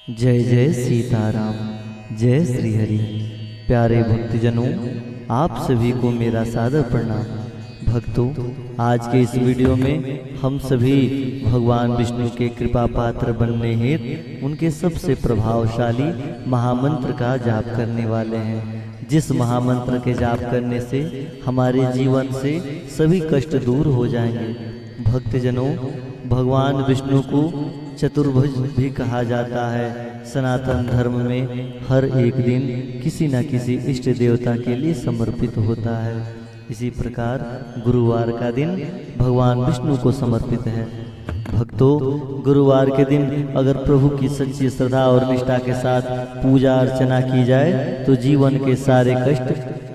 जय जय सीताराम, जय श्री हरि। प्यारे भक्तजनों, आप सभी को मेरा सादर प्रणाम। भक्तों, आज के इस वीडियो में हम सभी भगवान विष्णु के कृपा पात्र बनने हेतु उनके सबसे प्रभावशाली महामंत्र का जाप करने वाले हैं, जिस महामंत्र के जाप करने से हमारे जीवन से सभी कष्ट दूर हो जाएंगे। भक्तजनों, भगवान विष्णु को चतुर्भुज भी कहा जाता है। सनातन धर्म में हर एक दिन किसी न किसी इष्ट देवता के लिए समर्पित होता है। इसी प्रकार गुरुवार का दिन भगवान विष्णु को समर्पित है। भक्तों, गुरुवार के दिन अगर प्रभु की सच्ची श्रद्धा और निष्ठा के साथ पूजा अर्चना की जाए तो जीवन के सारे कष्ट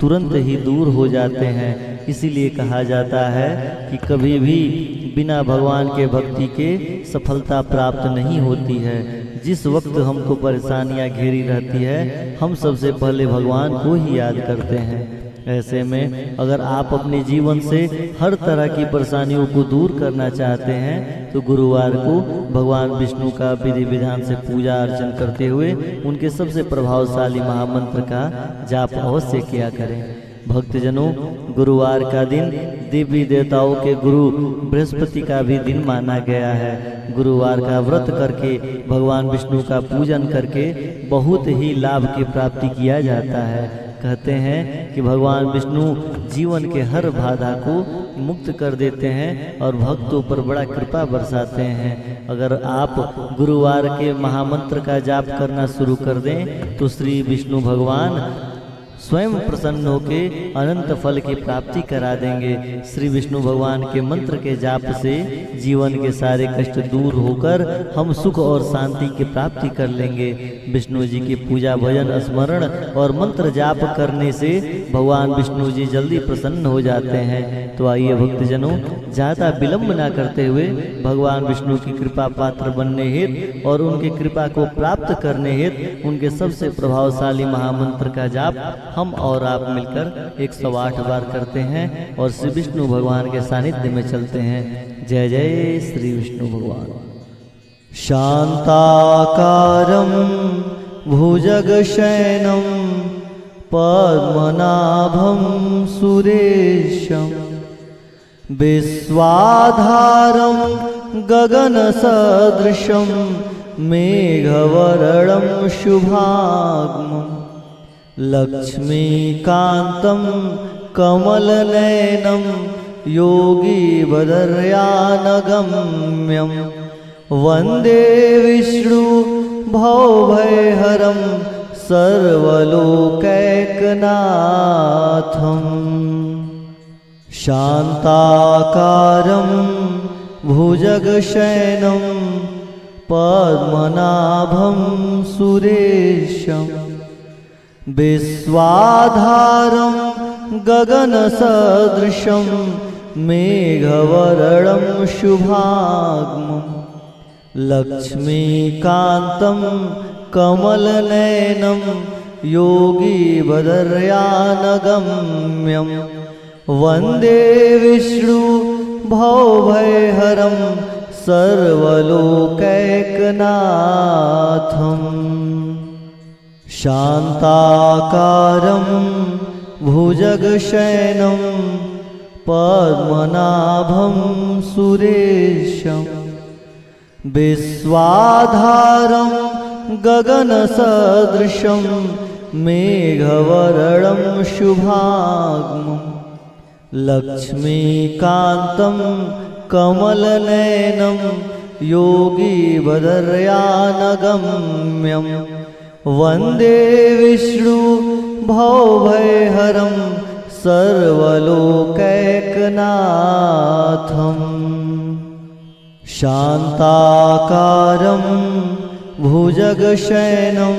तुरंत ही दूर हो जाते हैं। इसीलिए कहा जाता है कि कभी भी बिना भगवान के भक्ति के सफलता प्राप्त नहीं होती है। जिस वक्त हमको परेशानियां घेरी रहती है, हम सबसे पहले भगवान को ही याद करते हैं। ऐसे में अगर आप अपने जीवन से हर तरह की परेशानियों को दूर करना चाहते हैं तो गुरुवार को भगवान विष्णु का विधि विधान से पूजा अर्चन करते हुए उनके सबसे प्रभावशाली महामंत्र का जाप अवश्य किया करें। भक्तजनों, गुरुवार का दिन देवी देवताओं के गुरु बृहस्पति का भी दिन माना गया है। गुरुवार का व्रत करके भगवान विष्णु का पूजन करके बहुत ही लाभ की प्राप्ति किया जाता है। कहते हैं कि भगवान विष्णु जीवन के हर बाधा को मुक्त कर देते हैं और भक्तों पर बड़ा कृपा बरसाते हैं। अगर आप गुरुवार के महामंत्र का जाप करना शुरू कर दें तो श्री विष्णु भगवान स्वयं प्रसन्न होके अनंत फल की प्राप्ति करा देंगे। श्री विष्णु भगवान के मंत्र के जाप से जीवन के सारे कष्ट दूर होकर हम सुख और शांति की प्राप्ति कर लेंगे। विष्णु जी की पूजा भजन स्मरण और मंत्र जाप करने से भगवान विष्णु जी जल्दी प्रसन्न हो जाते हैं। तो आइए भक्तजनों, ज्यादा विलंब ना करते हुए भगवान विष्णु की कृपा पात्र बनने हेतु और उनकी कृपा को प्राप्त करने हेतु उनके सबसे प्रभावशाली महामंत्र का जाप हम और आप मिलकर 108 बार करते हैं और श्री विष्णु भगवान के सानिध्य में चलते हैं। जय जय श्री विष्णु भगवान। शांताकारं भुजगशयनं पद्मनाभं सुरेशं विश्वाधारं गगनसदृशं मेघवर्णं शुभांगं लक्ष्मीकान्तं कमलनयनं योगीवरयानगम्यं वन्दे विष्णु भवभयहरं सर्वलोकैकनाथं। शान्ताकारं भुजगशयनं पद्मनाभं सुरेशं विश्वाधारं गगनसदृशं मेघवर्णं शुभांगं लक्ष्मीकान्तं कमलनयनं योगीवरयानगम्यं वन्दे विष्णु भवभयहरं सर्वलोकैकनाथं। शान्ताकारं भुजगशयनं पद्मनाभं सुरेशं विश्वाधारं गगनसदृशं मेघवर्णं शुभांगं लक्ष्मीकान्तं कमलनयनं योगीवरयानगम्यं वन्दे विष्णु भवभयहरं सर्वलोकैकनाथं। शान्ताकारं भुजगशयनं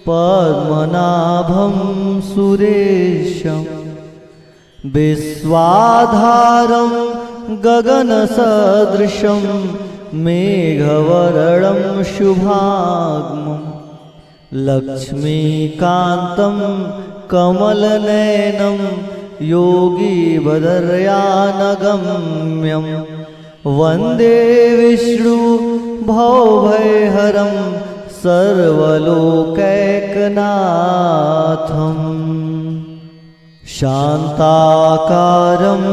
पद्मनाभं सुरेशं विश्वाधारं गगनसदृशं मेघवर्णं शुभांगं लक्ष्मीकान्तं कमलनयनं योगीवरयानगम्यं वन्दे विष्णु भवभयहरं सर्वलोकैकनाथम् शान्ताकारं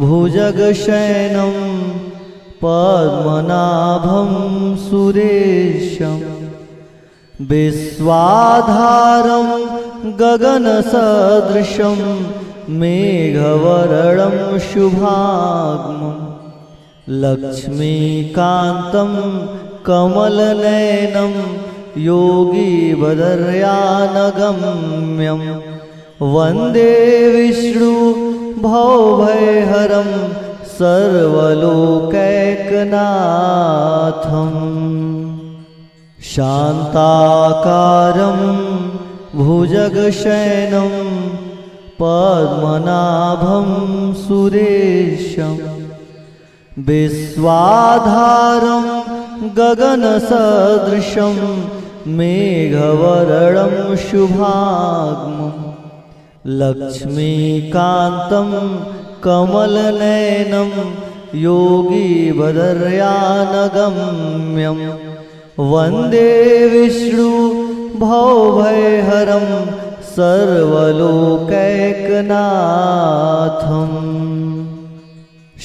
भुजगशयनं पद्मनाभं सुरेशं विश्वाधारं गगनसदृशं मेघवर्णं शुभांगं लक्ष्मीकान्तं कमलनयनं योगीवरयानगम्यं वन्दे विष्णु भवभयहरं सर्वलोकैकनाथम् शान्ताकारं भुजगशयनं पद्मनाभं सुरेशं विश्वाधारं गगनसदृशं मेघवर्णं शुभांगं लक्ष्मीकान्तं कमलनयनं योगीवरयानगम्यं वन्दे विष्णु भवभयहरं सर्वलोकैकनाथम्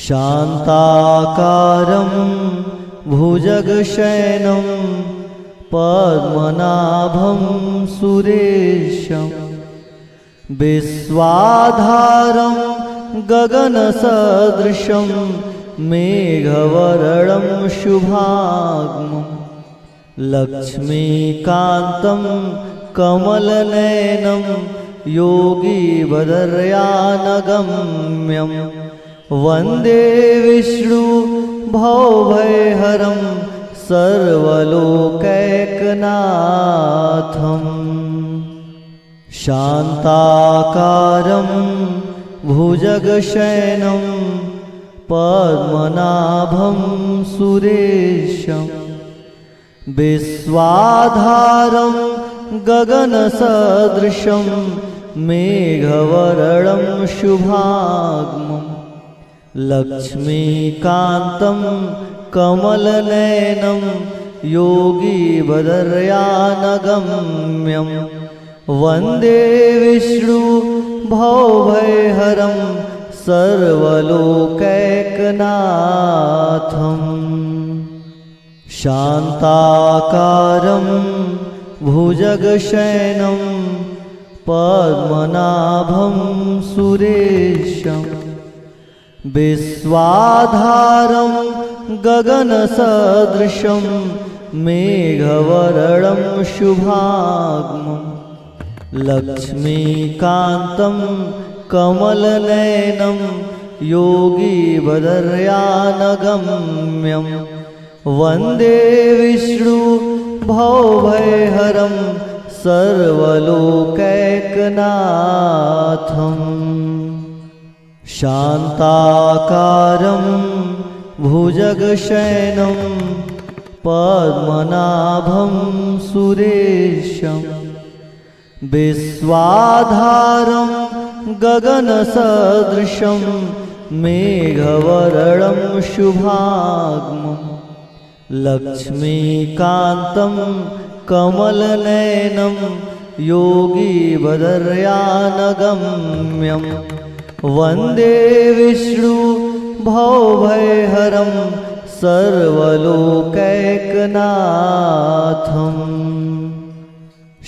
शान्ताकारं भुजगशयनं पद्मनाभं सुरेशं विश्वाधारं गगनसदृशं मेघवर्णं शुभांगं लक्ष्मीकान्तं कमलनयनं योगीवरयानगम्यं वन्दे विष्णु भवभयहरं सर्वलोकैकनाथम् शान्ताकारं भुजगशयनं पद्मनाभं सुरेशं विश्वाधारं गगनसदृशं मेघवर्णं शुभांगं लक्ष्मीकान्तं कमलनयनं योगीवरयानगम्यं वन्दे विष्णु भवभयहरं सर्वलोकैकनाथम् शान्ताकारं भुजगशयनं पद्मनाभं सुरेशं विश्वाधारं गगनसदृशं मेघवर्णं शुभांगं लक्ष्मीकान्तं कमलनयनं योगीवरयानगम्यं वन्दे विष्णु भवभयहरं सर्वलोकैकनाथम् शान्ताकारं भुजगशयनं पद्मनाभं सुरेशं विश्वाधारं गगनसदृशं मेघवर्णं शुभांगं लक्ष्मीकान्तं कमलनयनं योगीवरयानगम्यं वन्दे विष्णु भवभयहरं सर्वलोकैकनाथम्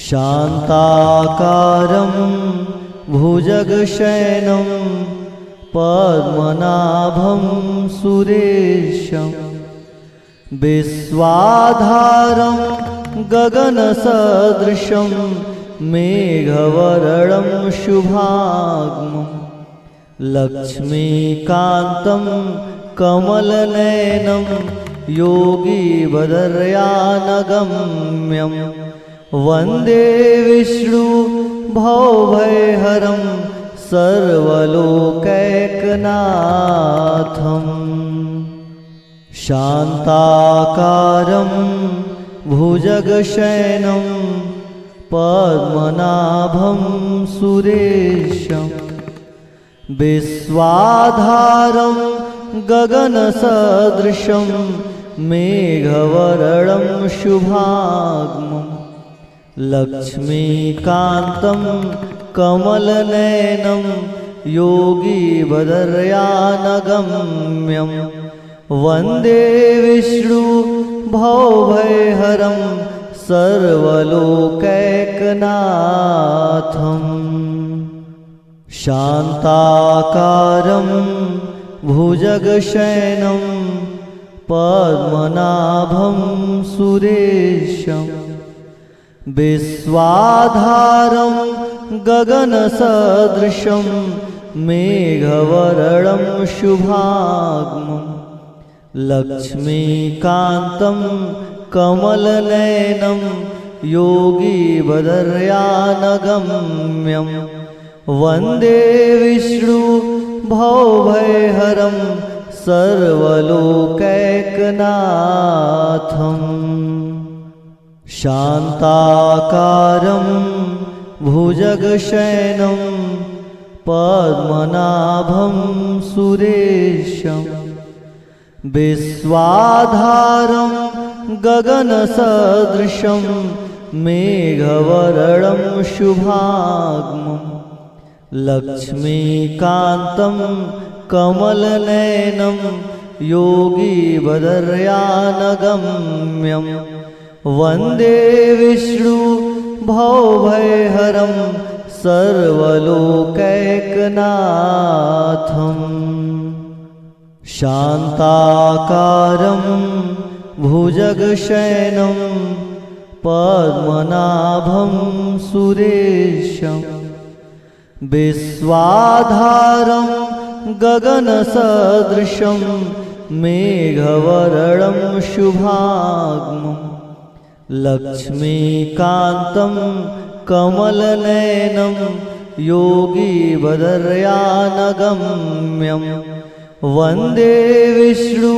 शान्ताकारं भुजगशयनं पद्मनाभं सुरेशं विश्वाधारं गगनसदृशं मेघवर्णं शुभांगं लक्ष्मीकान्तं कमलनयनं योगीवरयानगम्यं वन्दे विष्णु भवभयहरं सर्वलोकैकनाथम् शान्ताकारं भुजगशयनं पद्मनाभं सुरेशं विश्वाधारं गगनसदृशं मेघवर्णं शुभांगं लक्ष्मीकान्तं कमलनयनं योगीवदर्यानगम्यं वन्दे विष्णु भवभयहरं सर्वलोकैकनाथम् शान्ताकारं भुजगशयनं पद्मनाभं सुरेशं विश्वाधारं गगनसदृशं मेघवर्णं शुभांगं लक्ष्मीकान्तं कमलनयनं योगीवदर्यानगम्यं वन्दे विष्णु भवभयहरं सर्वलोकैकनाथम् शान्ताकारं भुजगशयनं पद्मनाभं सुरेशं विश्वाधारं गगनसदृशं मेघवर्णं शुभांगं लक्ष्मीकान्तं कमलनयनं योगीवदर्यानगम्यं वन्दे विष्णु भवभयहरं सर्वलोकैकनाथम् शान्ताकारं भुजगशयनं पद्मनाभं सुरेशं विश्वाधारं गगनसदृशं मेघवर्णं शुभांगं लक्ष्मीकान्तं कमलनयनं योगीवदर्यानगम्यं वन्दे विष्णु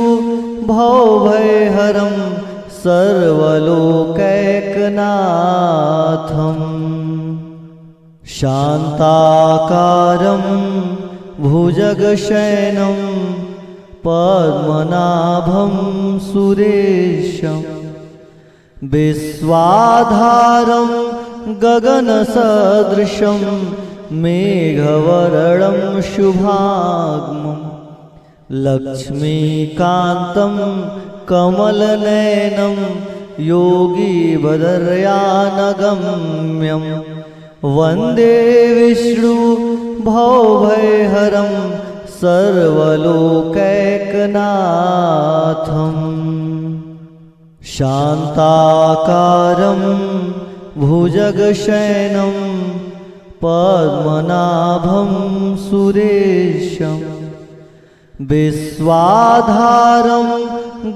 भवभयहरं सर्वलोकैकनाथम् शान्ताकारं भुजगशयनं पद्मनाभं सुरेशं विश्वाधारं गगनसदृशं मेघवर्णं शुभांगं लक्ष्मीकान्तं कमलनयनं योगीवदर्यानगम्यं वन्दे विष्णु भवभयहरं सर्वलोकैकनाथम् शान्ताकारं भुजगशयनं पद्मनाभं सुरेशं विश्वाधारं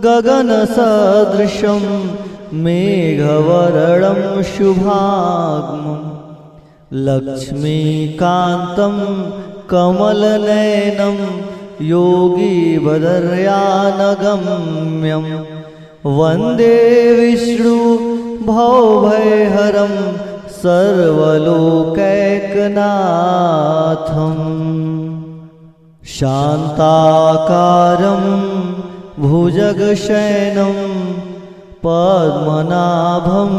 गगनसदृशं मेघवर्णं शुभांगं लक्ष्मीकान्तं कमलनयनं योगीवदर्यानगम्यं वन्दे विष्णु भवभयहरं सर्वलोकैकनाथम् शान्ताकारं भुजगशयनं पद्मनाभं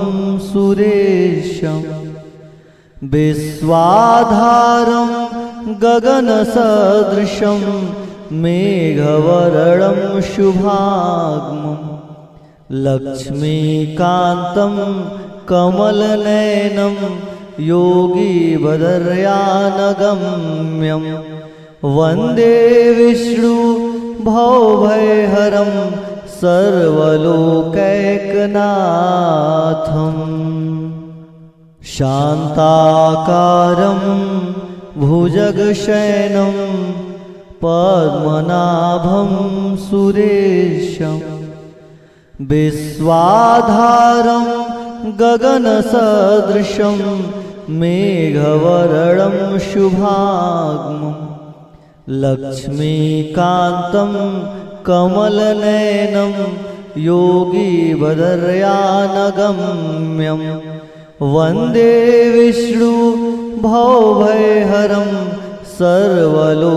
सुरेशं विश्वाधारं गगनसदृशं मेघवर्णं शुभांगं लक्ष्मीकान्तं कमलनयनं योगीवदर्यानगम्यं वन्दे विष्णु भवभयहरं सर्वलोकैकनाथम् शान्ताकारं भुजगशयनं पद्मनाभं सुरेशं विश्वाधारं गगनसदृशं मेघवर्णं शुभांगं लक्ष्मीकान्तं कमलनयनं योगीवदर्यानगम्यं वन्दे विष्णु भवभयहरं सर्वलोकैकनाथम्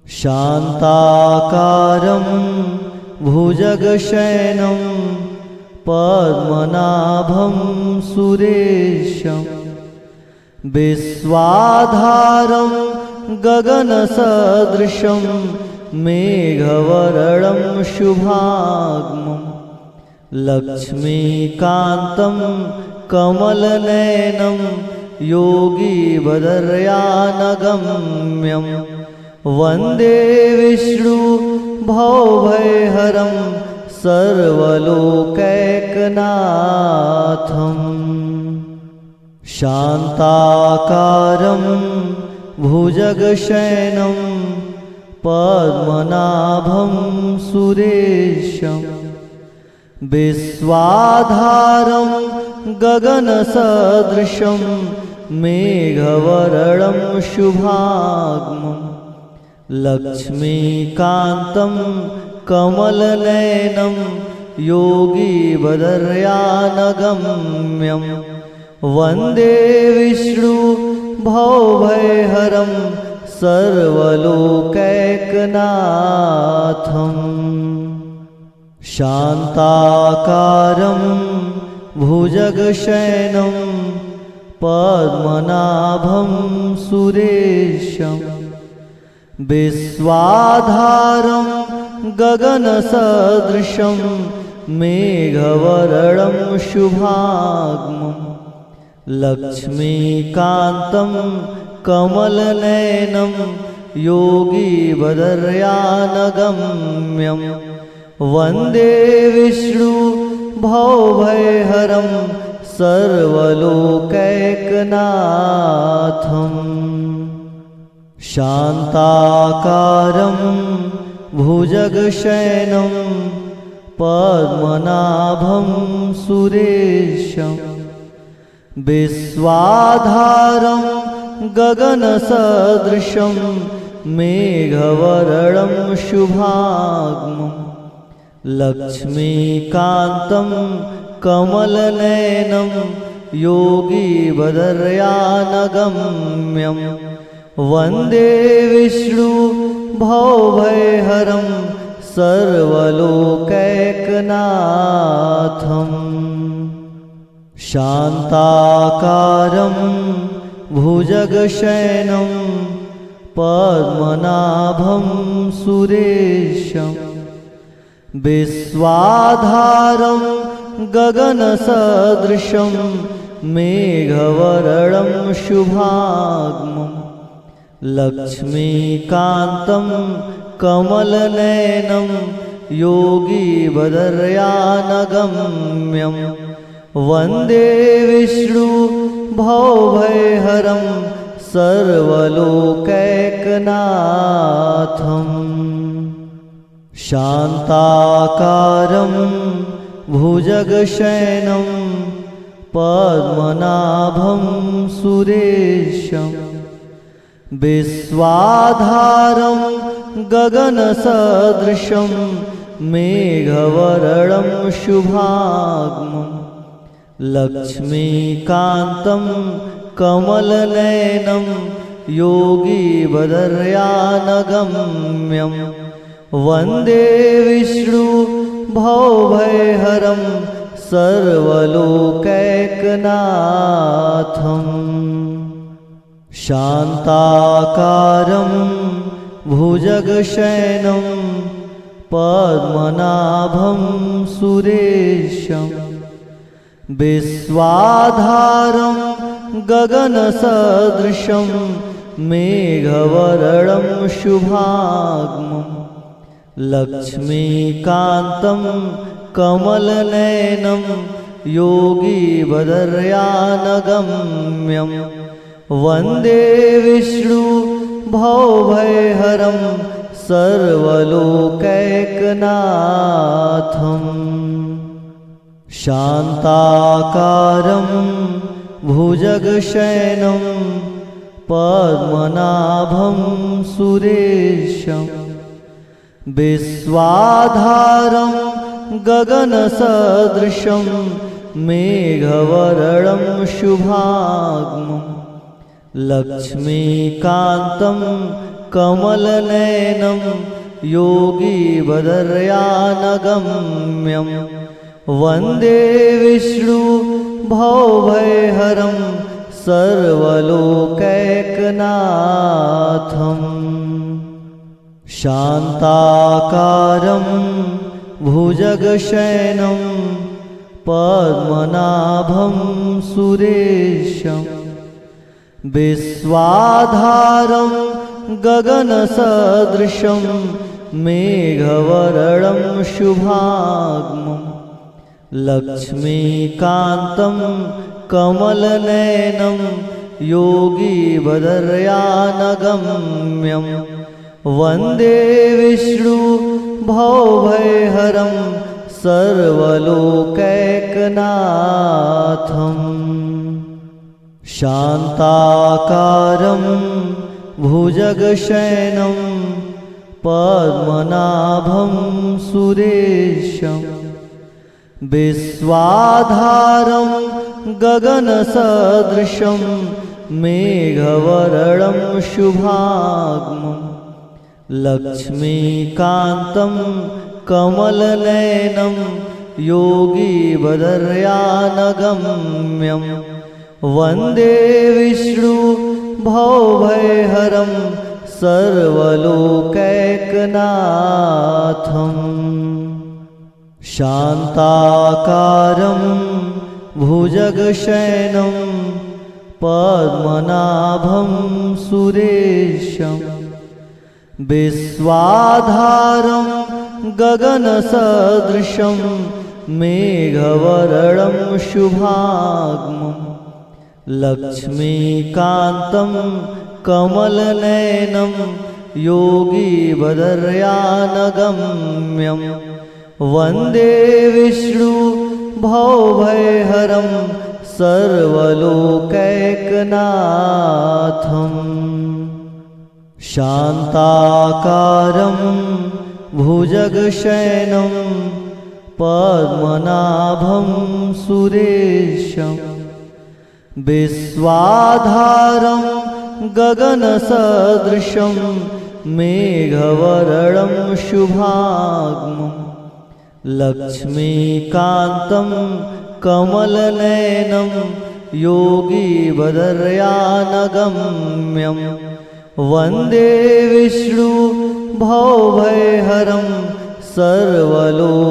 शान्ताकारं भुजगशयनं पद्मनाभं सुरेशं विश्वाधारं गगनसदृशं मेघवर्णं शुभांगं लक्ष्मीकान्तं कमलनयनं योगीवरयानगम्यं वन्दे विष्णु भवभयहरं सर्वलोकैकनाथम्। शान्ताकारं भुजगशयनं पद्मनाभं सुरेशं विश्वाधारं गगनसदृशं मेघवर्णं शुभांगं लक्ष्मीकान्तं कमलनयनं योगीवरयानगम्यं वन्दे विष्णु भवभयहरं सर्वलोकैकनाथम्। शान्ताकारं भुजगशयनं पद्मनाभं सुरेशं विश्वाधारं गगनसदृशं मेघवर्णं शुभांगं लक्ष्मीकान्तं कमलनयनं योगीवरयानगम्यं वन्दे विष्णु भवभयहरं सर्वलोकैकनाथम्। शान्ताकारं भुजगशयनं पद्मनाभं सुरेशं विश्वाधारं गगनसदृशं मेघवर्णं शुभांगं लक्ष्मीकान्तं कमलनयनं योगीवरयानगम्यं वन्दे विष्णु भवभयहरं सर्वलोकैकनाथम्। शान्ताकारं भुजगशयनं पद्मनाभं सुरेशं विश्वाधारं गगनसदृशं मेघवर्णं शुभांगं लक्ष्मीकान्तं कमलनयनं योगीवरयानगम्यं वन्दे विष्णु भवभयहरं सर्वलोकैकनाथम्। शान्ताकारं भुजगशयनं पद्मनाभं सुरेशं विश्वाधारं गगनसदृशं मेघवर्णं शुभांगं लक्ष्मीकान्तं कमलनयनं योगीवरयानगम्यं वन्दे विष्णु भवभयहरं सर्वलोकैकनाथम्। शान्ताकारं भुजगशयनं पद्मनाभं सुरेशं विश्वाधारं गगनसदृशं मेघवर्णं शुभांगं लक्ष्मीकान्तं कमलनयनं योगीवरयानगम्यं वन्दे विष्णु भवभयहरं सर्वलोकैकनाथम्। शान्ताकारं भुजगशयनं पद्मनाभं सुरेशं विश्वाधारं गगनसदृशं मेघवर्णं शुभांगं लक्ष्मीकान्तं कमलनयनं योगीवदर्यानगम्यं वन्दे विष्णु भवभयहरं सर्वलोकैकनाथम्। शान्ताकारं भुजगशयनं पद्मनाभं सुरेशं विश्वाधारं गगनसदृशं मेघवर्णं शुभांगं लक्ष्मीकान्तं कमलनयनं योगीवदर्यानगम्यं वन्दे विष्णु भवभयहरं सर्वलोकैकनाथम्। शान्ताकारं भुजगशयनं पद्मनाभं सुरेशं विश्वाधारं गगनसदृशं मेघवर्णं शुभांगं लक्ष्मीकान्तं कमलनयनं योगीवदर्यानगम्यं वन्दे विष्णु भवभयहरं सर्वलोकैकनाथम्। शान्ताकारं भुजगशयनं पद्मनाभं सुरेशं विश्वाधारं गगनसदृशं मेघवर्णं शुभांगं लक्ष्मीकान्तं कमलनयनं योगीवदर्यानगम्यं वन्दे विष्णु भवभयहरं सर्वलोकैकनाथम्। शान्ताकारं भुजगशयनं पद्मनाभं सुरेशं विश्वाधारं गगनसदृशं मेघवर्णं शुभांगं लक्ष्मीकान्तं कमलनयनं योगीवदर्यानगम्यं वन्दे विष्णु भवभयहरं सर्वलोकैकनाथम्।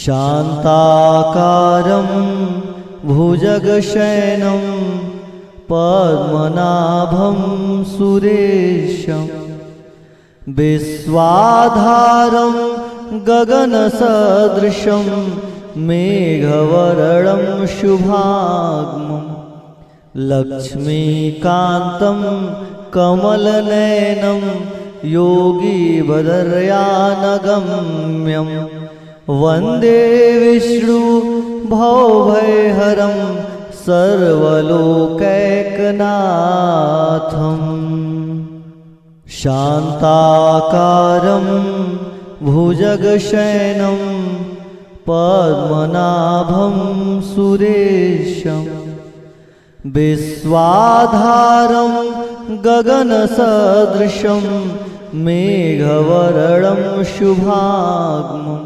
शान्ताकारं भुजगशयनं पद्मनाभं सुरेशं विश्वाधारं गगनसदृशं मेघवर्णं शुभांगं लक्ष्मीकान्तं कमलनयनं योगीवदर्यानगम्यं वन्दे विष्णु भवभयहरं सर्वलोकैकनाथम्। शान्ताकारं भुजगशयनं पद्मनाभं सुरेशं विश्वाधारं गगनसदृशं मेघवर्णं शुभांगं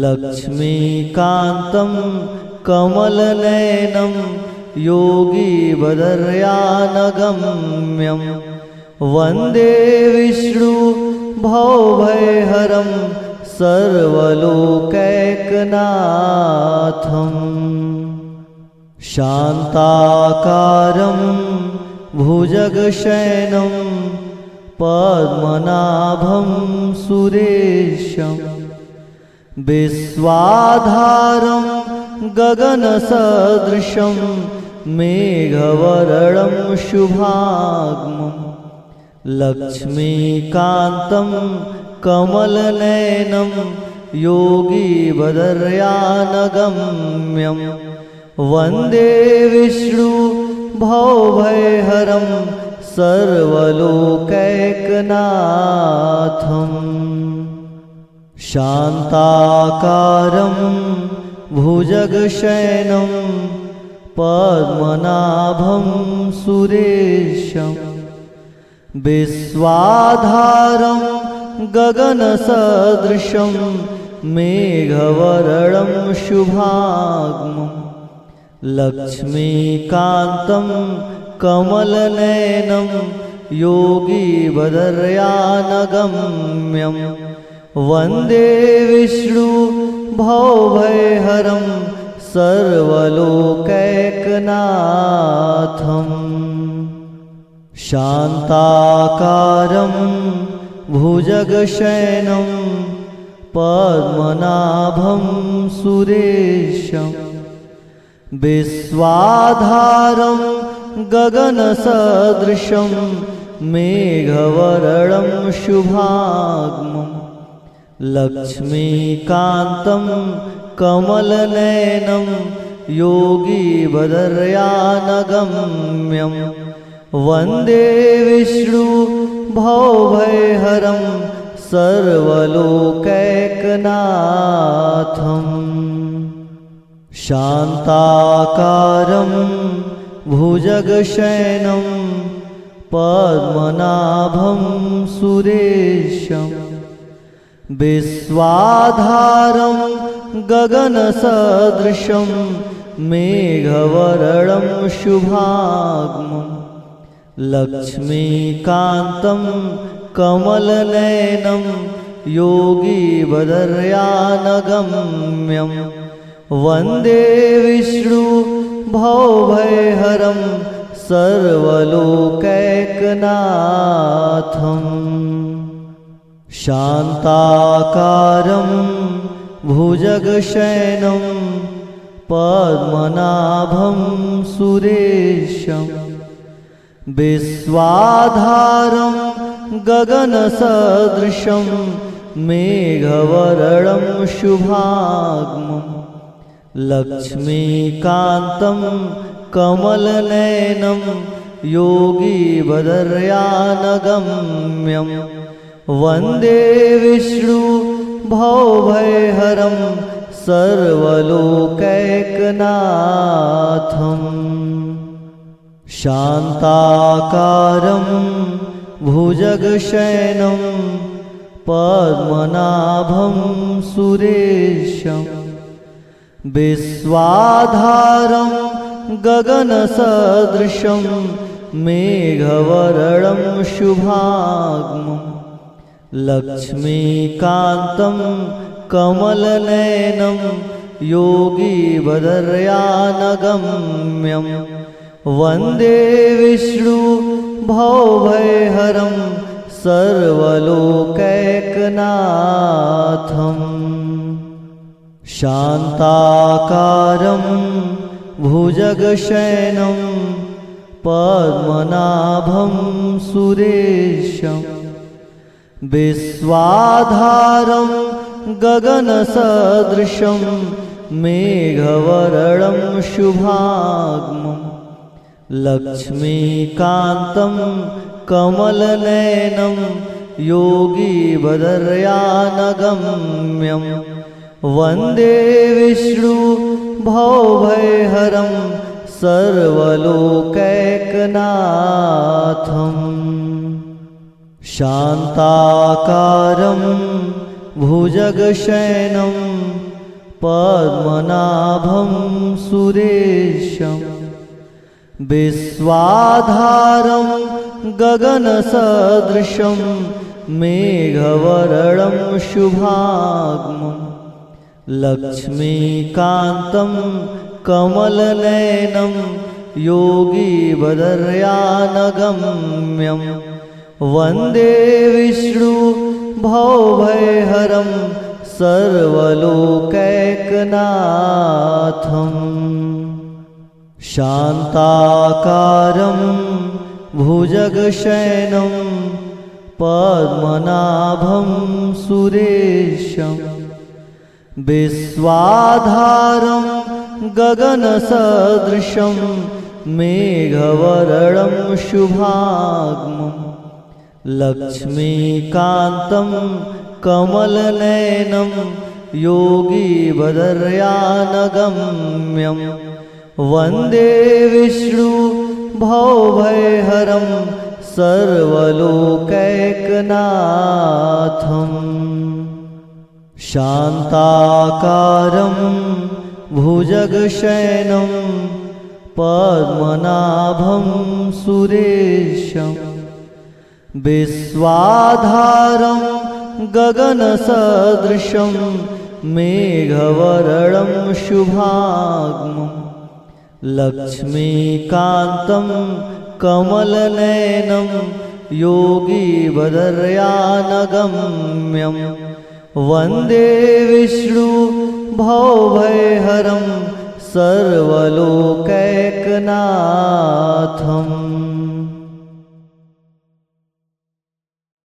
लक्ष्मीकान्तं कमलनयनं योगीवदर्यानगम्यं वन्दे विष्णु भवभयहरं सर्वलोकैकनाथम्। शान्ताकारं भुजगशयनं पद्मनाभं सुरेशं विश्वाधारं गगनसदृशं मेघवर्णं शुभांगं लक्ष्मीकान्तं कमलनयनं योगीवदर्यानगम्यं वन्दे विष्णु भवभयहरं सर्वलोकैकनाथम्। शान्ताकारं भुजगशयनं पद्मनाभं सुरेशं विश्वाधारं गगनसदृशं मेघवर्णं शुभांगं लक्ष्मीकान्तं कमलनयनं योगीवरयानगम्यं वन्दे विष्णु भवभयहरं सर्वलोकैकनाथम् शान्ताकारं भुजगशयनं पद्मनाभं सुरेशं विश्वाधारं गगनसदृशं मेघवर्णं शुभांगं लक्ष्मीकान्तं कमलनयनं योगीवरयानगम्यं वन्दे विष्णु भवभयहरं सर्वलोकैकनाथम् शान्ताकारं भुजगशयनं पद्मनाभं सुरेशं विश्वाधारं गगनसदृशं मेघवर्णं शुभांगं लक्ष्मीकान्तं कमलनयनं योगीवरयानगम्यं वन्दे विष्णु भवभयहरं सर्वलोकैकनाथम् शान्ताकारं भुजगशयनं पद्मनाभं सुरेशं विश्वाधारं गगनसदृशं मेघवर्णं शुभांगं लक्ष्मीकान्तं कमलनयनं योगीवरयानगम्यं वन्दे विष्णु भवभयहरं सर्वलोकैकनाथम् शान्ताकारं भुजगशयनं पद्मनाभं सुरेशं विश्वाधारं गगनसदृशं मेघवर्णं शुभांगं लक्ष्मीकान्तं कमलनयनं योगीवरयानगम्यं वन्दे विष्णु भवभयहरं सर्वलोकैकनाथम् शान्ताकारं भुजगशयनं पद्मनाभं सुरेशं विश्वाधारं गगनसदृशं मेघवर्णं शुभांगं लक्ष्मीकान्तं कमलनयनं योगीवरयानगम्यं वन्दे विष्णु भवभयहरं सर्वलोकैकनाथम् शान्ताकारं भुजगशयनं पद्मनाभं सुरेशं विश्वाधारं गगनसदृशं मेघवर्णं शुभांगं लक्ष्मीकान्तं कमलनयनं योगीवरयानगम्यं वन्दे विष्णु भवभयहरं सर्वलोकैकनाथम् शान्ताकारं भुजगशयनं पद्मनाभं सुरेशं विश्वाधारं गगनसदृशं मेघवर्णं शुभांगं लक्ष्मीकान्तं कमलनयनं योगीवरयानगम्यं वन्दे विष्णु भवभयहरं सर्वलोकैकनाथम् शान्ताकारं भुजगशयनं पद्मनाभं सुरेशं विश्वाधारं गगनसदृशं मेघवर्णं शुभांगं लक्ष्मीकान्तं कमलनयनं योगीवरयानगम्यं वन्दे विष्णु भवभयहरं सर्वलोकैकनाथम्।